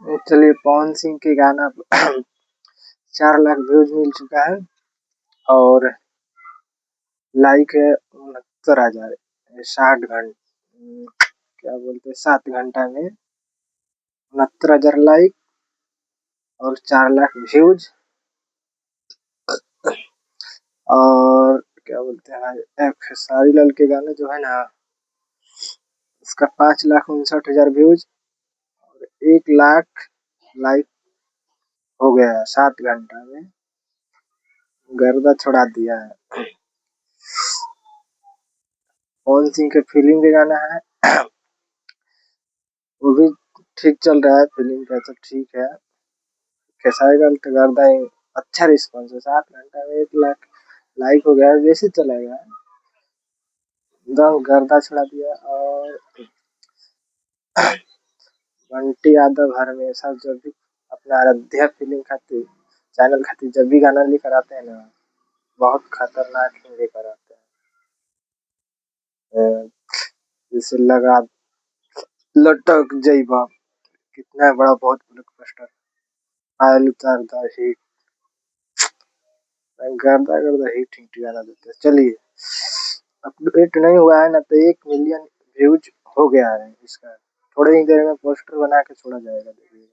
चलिए पवन सिंह के गाना 4 लाख व्यूज मिल चुका है और लाइक है 69,000। 60 घंटे क्या बोलते हैं 7 घंटा में 69,000 लाइक और 4 लाख व्यूज। और क्या बोलते हैं खेसारी लाल के गाने जो है ना उसका 5,59,000 व्यूज और 1 लाख लाइक हो गया है 7 घंटा में। गर्दा छुड़ा दिया है। पवन सिंह के फिल्म के गाना है वो भी ठीक चल रहा है। फिल्म का सब ठीक है। खेसारी लाल का गर्दा ही अच्छा रिस्पॉन्स है। 7 घंटा में 1 लाख लाइक हो गया है। वैसे चलेगा एकदम गर्दा छुड़ा दिया। और बंटी यादव हमेशा जब भी अपना आराध्या फिल्म खातिर चैनल खातिर जब भी गाना लेकर आते हैं ना बहुत खतरनाक ही लेकर आते हैं। जैसे लगा लटक जइबा कितना बड़ा बहुत ब्लॉकबस्टर आयल उतार द हिट गर्दा गर्दा हिट हिट गाना देते हैं। चलिए अपडेट नहीं हुआ है ना तो 1 मिलियन व्यूज हो गया है इसका। थोड़ी ही देर में पोस्टर बना के छोड़ा जाएगा देखिए।